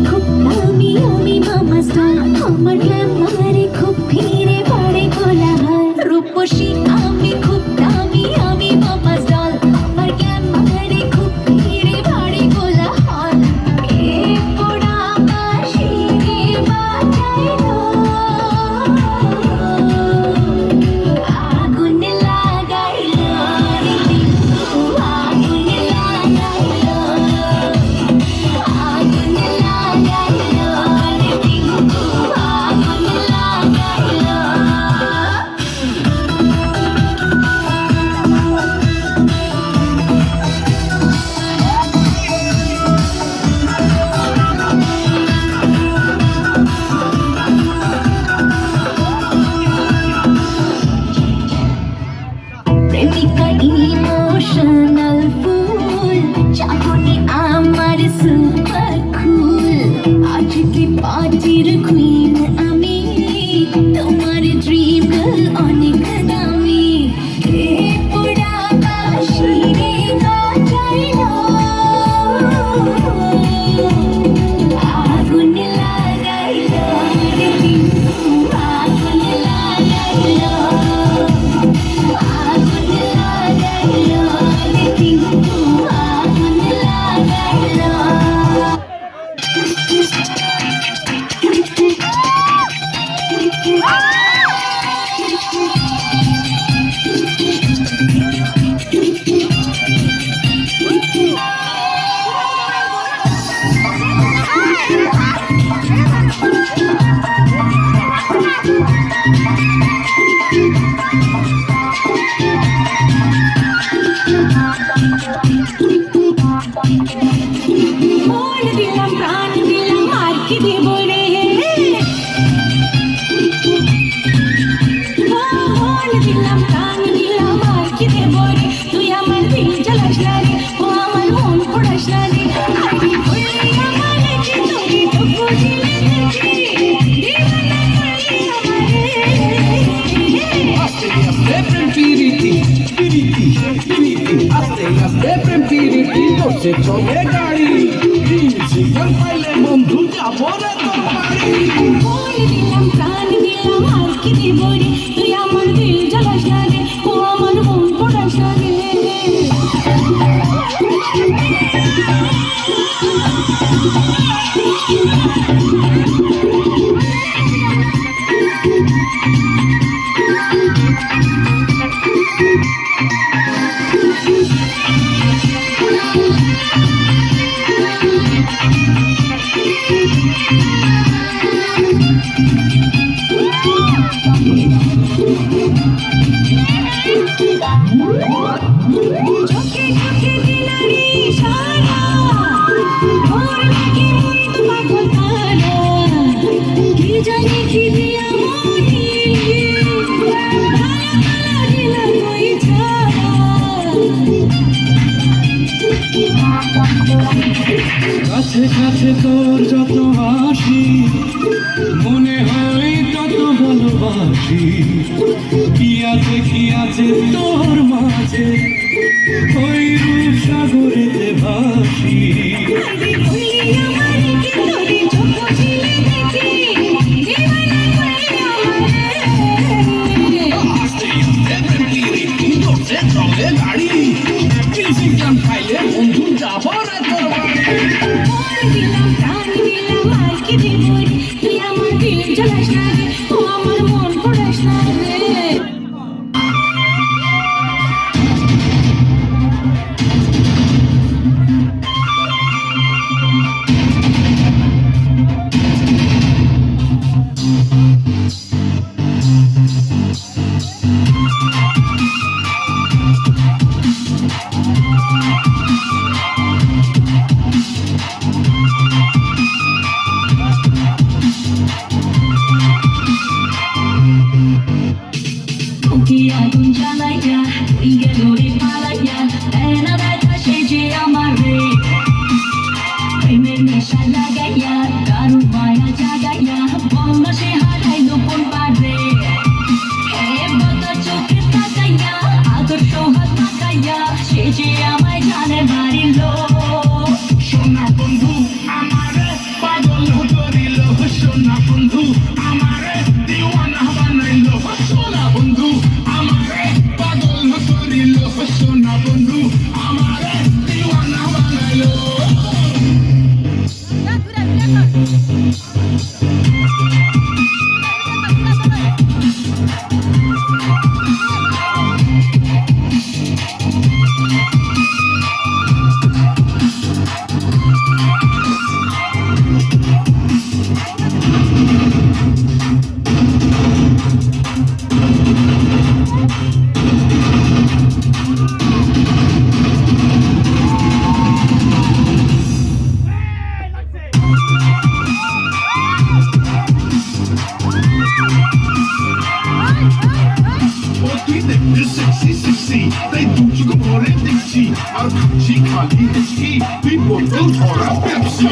খুব দামি আমি মামাস ডল আমার গ্ল্যামারে খুব ভিড়ে পড়ে কোলাহল রূপসী আমি খুব দামি আমি মামাস ডল আমার গ্ল্যামারে খুব ভিড়ে পড়ে কোলাহল কে পোড়া বাঁশি রে বাজাইলো আগুন লাগাইলো রে টিঙ্কু আগুন লাগাইলো আগুন লাগাইলো রে টিঙ্কু আগুন লাগাইলো প্রেমিকা ইমোশনাল ফুল চাহনি আমার সুপার কুল আজকে পার্টির কুইন আমি তোমার ড্রিম গার্ল অনেক দামি কে পোড়া বাঁশি রে বাজাইলো আগুন লাগাইলো রে টিঙ্কু আগুন লাগাইলো আগুন লাগাইলো রে টিঙ্কু আগুন লাগাইলো মন দিলাম প্রাণ দিলাম আর কি দেব রে মন দিলাম প্রাণ দিলাম আর কি দেব রে তুই আমার দিল জ্বালাস না রে ও আমার মন পোড়াস না রে আগে বললি আমার যে তোরে তো বুঝিলে দেখি দিবানা করলি আমারে আস্তে আস্তে প্রেম পিরিতি পিরিতি পিরিতি আস্তে আস্তে প্রেম পিরিতি করছে চলে গাড়ি সিগন্যাল পাইলে বন্ধু যাবো রে তোর বাড়ি মন দিলাম প্রাণ দিলাম আর কি দেব রে তুই আমার দিল জ্বালাস না রে ও আমার মন পোড়াস না রে চোখে চোখে দিলারি সারা ভোর লাগে মন পাগল তারা কি জানি কি দিয়া মনি ভালা ভালা দিলা কই ছাড়া কাছে কাছে তোর যত হাসি মনে হয় তত ভালোবাসি কি আছে তোর মাঝে ওই রূপ সাগরেতে ভাসি আরে বলি আমার কি তোরে চোখ ছিলে দেখি দিবানা করলি আমারে আস্তে আস্তে প্রেম পিরিতি করছে চলে গাড়ি সিগন্যাল পাইলে বন্ধু যাবো রে তোর বাড়ি মন দিলাম প্রাণ দিলাম আর কি দেব রে তুই আমার দিল জ্বালাস না রে ও আমার মন পোড়াস না রে বন্ধু আমারে দিওয়ানা বানাইলো সোনা বন্ধু আমারে পাগল করিল সোনা বন্ধু আমারে দিওয়ানা বানাইলো তাই দুচুকে ভরে দেখছি আর খাচ্ছি খালি হেঁচকি তুই বোতল ভরা পেপসি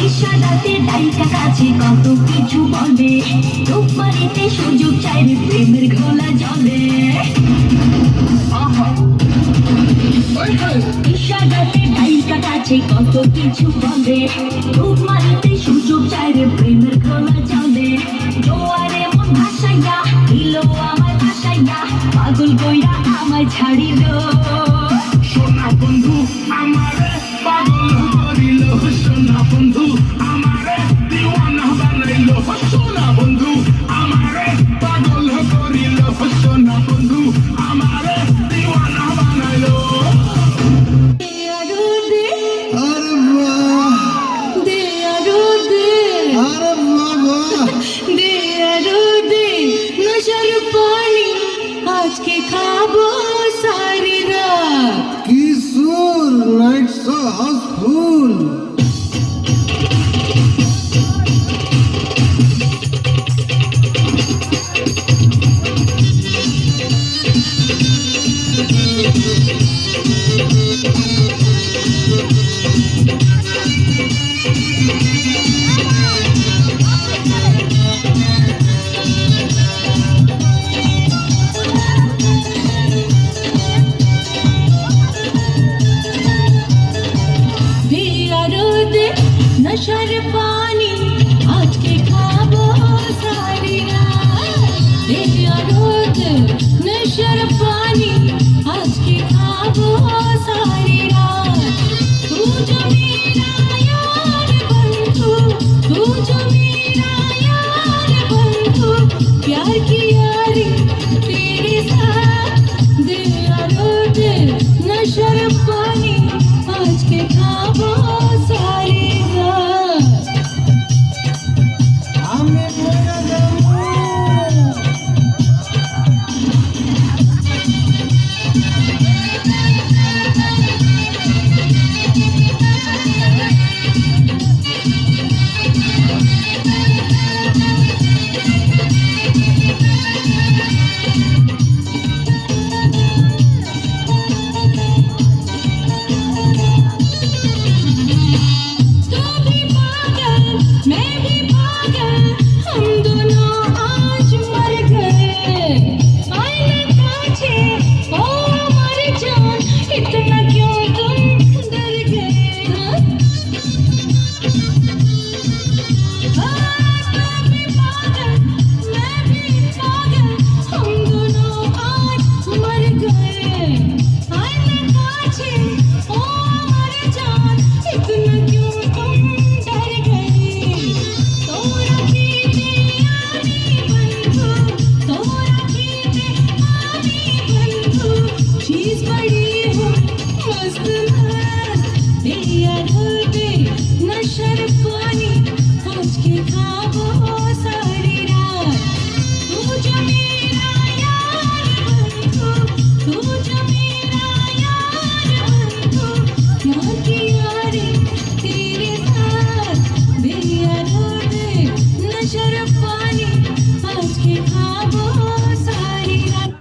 ইশারাতে ডাইটা কাছে কত কিছু বলে রূপমারিতে সুযোগ চাই রে প্রেমের ঘোলা জলে আহা ওই হ্যাঁ ইশারাতে ডাইটা কাছে কত কিছু বলে রূপমারিতে সুযোগ চাই রে প্রেমের ঘোলা জলে জোয়ারে মন ভাসাইয়া দিল আমার ভাসাইয়া পাগল কইরা আমায় ছাড়িল সোনা বন্ধু আমারে পাগল করিল সোনা বন্ধু আমারে দিওয়ানা বানাইল সোনা বন্ধু আমারে পাগল করিল সোনা বন্ধু আমারে দিওয়ানা বানাইল আরে বাহ আরে বাবা নশার পানি আজকে খাবো সারি রাত কি সুর নাইট সো হাউসফুল নশার পানি আজকে খাবো সারি রাত নশার পানি আজকে খাবো সারি রাত তু जो मेरा यार बंधु तू जो मेरा यार बंधु प्यार की यारी तेरे साथ दिया रोते नशर पानी आज के खाबो सारी रात আমি মরে যাবো तू भी पागल मैं भी पागल हम दोनों आज मर गए आईने कांचे ओ मर जान इतना क्यों तुम डर गए तू भी पागल मैं भी पागल हम दोनों आज मर गए आईने कांचे ओ मर जान इतना क्यों तुम डर गए तोरा कीते आनी बंधु तोरा कीते आनी बंधु चीज बड़ी हो मस्त मस्त दिया ढलते नशर पानी आज के खाबो सारी रात तू जो मेरा यार बंधु तू जो मेरा यार बंधु प्यार की यारी तेरे साथ दिया ढलते नशर पानी आज के खाबो सारी रात